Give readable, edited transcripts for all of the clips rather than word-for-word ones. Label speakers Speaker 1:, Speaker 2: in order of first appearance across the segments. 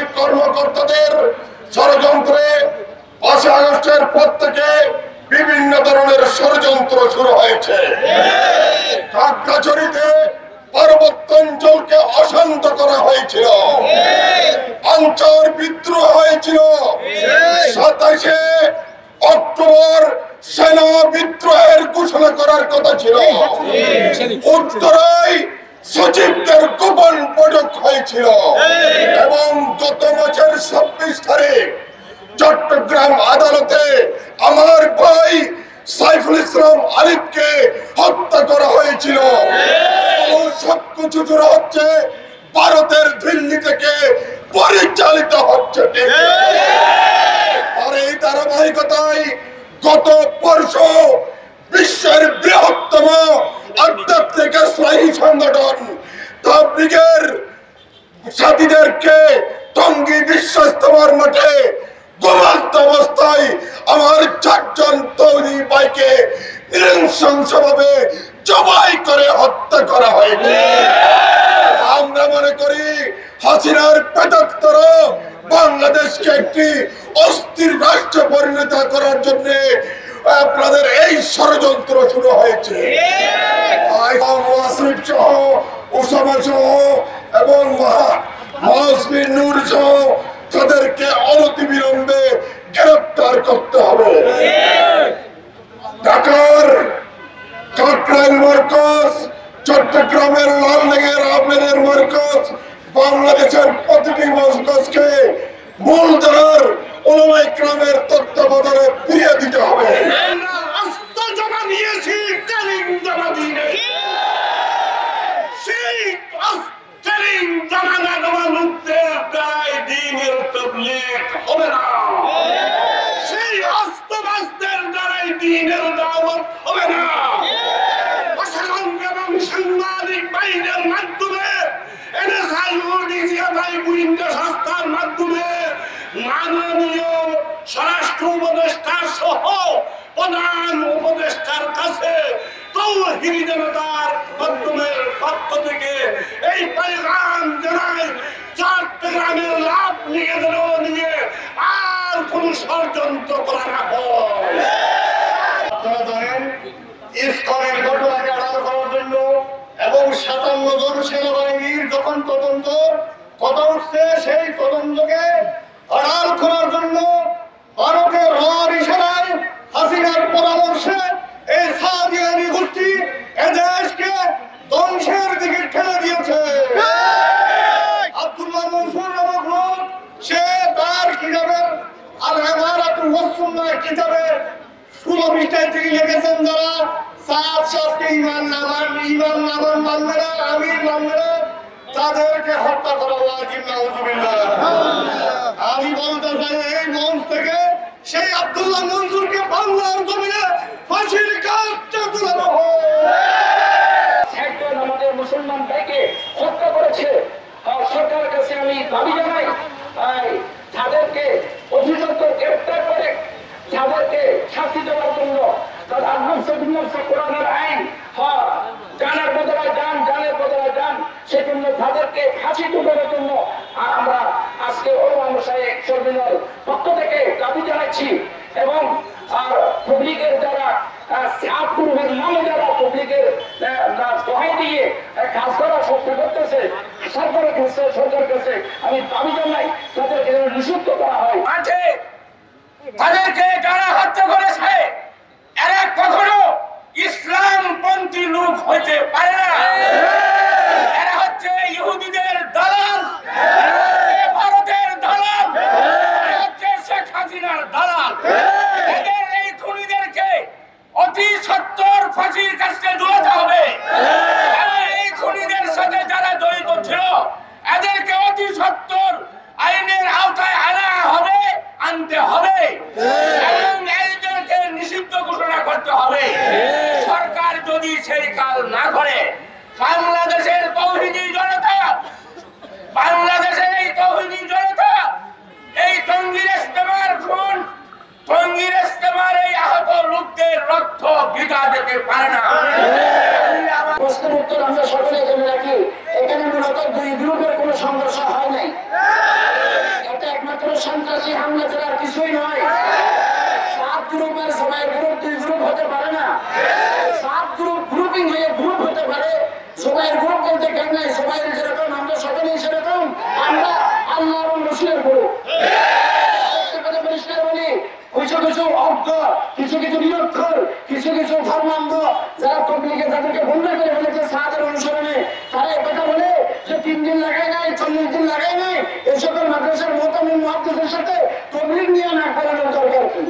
Speaker 1: রাজনৈতিক কর্মকর্তাদের ষড়যন্ত্রে 5 আগস্টের পর থেকে বিভিন্ন ধরনের ষড়যন্ত্র শুরু হয়েছে। খাগড়াছড়িতে পার্বত্যাঞ্চলকে অশান্ত করা হয়েছিল, আনসার বিদ্রোহ হয়েছিল। 27শে অক্টোবর সেনা বিদ্রোহের ঘোষণা করার কথা ছিল। উত্তরায় সচিবদের গোপন বৈঠক হয়েছিল এবং গত মাসের 26 তারিখ চট্টগ্রাম আদালতে আমার ভাই সাইফুল ইসলাম আলিফকে হত্যা করা হয়েছিল। সবকিছু শুরু হচ্ছে ভারতের দিল্লি থেকে পরিচালিত হচ্ছে। আর এই ধারাবাহিকতায় গত পরশু বিশ্বের বৃহত্তম আধ্যাত্মিক ইসলামী সংগঠন তাবলীগের সাথীদেরকে টঙ্গী বিশ্ব ইজতেমার মাঠে ঘুমন্ত অবস্থায় আমার 4 জন তৌহিদি ভাইকে নৃশংসভাবে জবাই করে হত্যা করা হয়েছে। আমরা মনে করি হাসিনার পেটাত্তর বাংলাদেশকে একটি অস্থির রাষ্ট্রে পরিণত করার জন্য আপনাদের এই ষড়যন্ত্র শুরু হয়েছে। আসিফ সহ, ওসামা সহ এবং মাসবিন নূর সহ তাদেরকে অনতিবিলম্বে গ্রেফতার করতে হবে। ঢাকার কাকরাইল মার্কেজ, চট্টগ্রামের লালদিঘির আমিরের মার্কেজ, বাংলাদেশের প্রতিটি মার্কেজকে মূলধারার উলামা ইকরামের তত্ত্বাবধানে ফিরিয়ে দিতে হবে।
Speaker 2: সাংবাদিক বাহিনীর মাধ্যমে সংস্থার মাধ্যমে মাননীয় স্বরাষ্ট্র উপদেষ্টা সহ প্রধান উপদেষ্টার কাছে তৌহিদি জনতার মাধ্যমের পক্ষ থেকে এই পয়গাম জানাই, চট্টগ্রামের লাভ নিয়ে আর কোন ষড়যন্ত্র করা না হয়। আপনারা জানেন ইসকনের ঘটনাকে আড়াল করার জন্য এবং 57 জন সেনাবাহিনীর যখন তদন্ত কথা উঠছে, সেই তদন্তকে আড়াল করার জন্য ভারতের রর ইশারায় হাসিনার পরামর্শে এই সাদিয়ানি গোষ্ঠী এদেশকে ধ্বংসের দিকে ঠেলে দিয়েছে। আব্দুল্লাহ মনসুর নামক লোক, সে তার কিতাবের আল ইমারাতুল ওয়াসুন্নাহ কিতাবে 16 পৃষ্ঠায় তিনি লিখেছেন, যারা সাতকে ইমান নামান মানবে না, আমির মানবে না, তাদেরকে হত্যা করা ওয়াজিব। নাউযুবিল্লাহ। আমি বলতে চাই এই মঞ্চ থেকে সেই আব্দুল্লাহ মনসুরকে বাংলার জমিনে ফাঁসির কাঠটা তুলানো হয়। আমাদের মুসলমান ভাইকে হত্যা করেছে। সরকারের কাছে আমি দাবি জানাই, তাদেরকে অভিযুক্ত গ্রেফতার করে তাদেরকে শাস্তি দেওয়ার জন্য কোরআনের আইন জানের বদলায় জান, জানের বদলায় জান, সেজন্য তাদেরকে ফাঁসি দেওয়ার জন্য আমরা আজকে সর্বদল পক্ষ থেকে দাবি জানাচ্ছি। এবং পাবলিকের যারা সাতপুরের নামে যারা পাবলিকের দোহাই দিয়ে কাজ করা চেষ্টা করতেছে, সরকারের কাছে আমি দাবি জানাই তাদেরকে নিষিদ্ধ করা হয়। তাদেরকে যারা হত্যা করেছে এরা কখনো ইসলামপন্থী লোক হইতে পারে না। এরা হচ্ছে ইহুদিদের দালাল, ভারতের দালাল, হচ্ছে শেখ হাসিনার দালাল। এদের এই খুনিদেরকে অতি সত্বর ফাঁসির কাছে ঝুলাতে হবে। এই খুনিদের সাথে যারা জড়িত ছিল এদেরকে অতি সত্বর আইনের আওতায় আনা হবে, আনতে হবে এবং এদেরকে নিষিদ্ধ ঘোষণা করতে হবে। সরকার যদি সেই কাজ না করে বাংলাদেশের তৌহিদি জনতা, বাংলাদেশের এই তৌহিদি জনতা এই টঙ্গীর ইজতেমার খুন, টঙ্গীর ইজতেমার এই আহত লোকদের রক্ত বৃথা যেতে পারে না। প্রশ্নের উত্তর আমরা সকলে এখানে রাখি। এখানে মূলত দুই গ্রুপের কোনো সংঘর্ষ হয় নাই।
Speaker 3: অজ্ঞ, কিছু কিছু নিরক্ষর, কিছু কিছু ধর্মান্ধ যারা তবলিগে যাদেরকে বন্ধ করে ফেলেছে সাহাদের অনুসরণে, তারা কথা বলে যে 3 দিন লাগাই নাই, 40 দিন লাগাই নাই। এই সকল মাদ্রাসার মুহতামিম মুহাদ্দিসের সাথে তবলিগ নিয়ে না করানোর দরকার কি?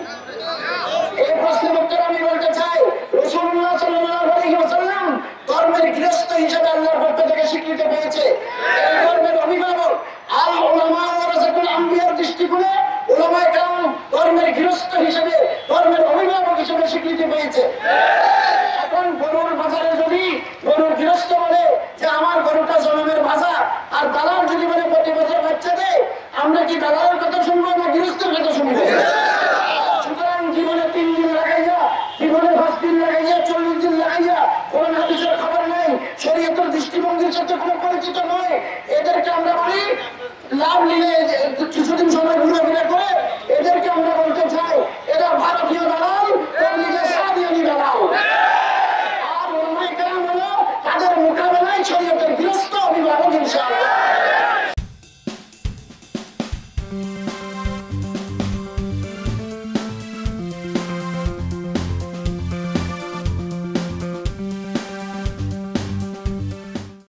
Speaker 3: এই প্রশ্নের উত্তর আমি বলতে চাই, রাসূলুল্লাহ সাল্লাল্লাহু আলাইহি ওয়াসাল্লাম ধর্মের গৃহস্থ হিসেবে আল্লাহর পক্ষ থেকে স্বীকৃতি পেয়েছে। এই ধর্মের অভিভাবক আল উলামা ওয়ারাসাতুল আম্বিয়ার দৃষ্টিকোণে উলামায়ে কেরাম ধর্মের গৃহস্থ হিসেবে, ধর্মের অভিভাবক হিসেবে স্বীকৃতি পেয়েছে। এখন গরুর বাজারে যদি গরুর গৃহস্থ বলে যে আমার গরুটা জনমের বাজার, আর দালাল যদি বলে প্রতি বছর বাচ্চা দেয়, আমরা কি দালালের কথা শুনবো না গৃহস্থের কথা শুনবো? সুতরাং জীবনে 3 দিন লাগাইয়া, জীবনে 5 দিন লাগাইয়া, 40 দিন লাগাইয়া কোন হাদিসের খবর নেই, শরীয়তের দৃষ্টিভঙ্গির সাথে কোনো পরিচিত নয়, এদেরকে আমরা বলি লাভ নিলে কিছুদিন সময় ঘুরে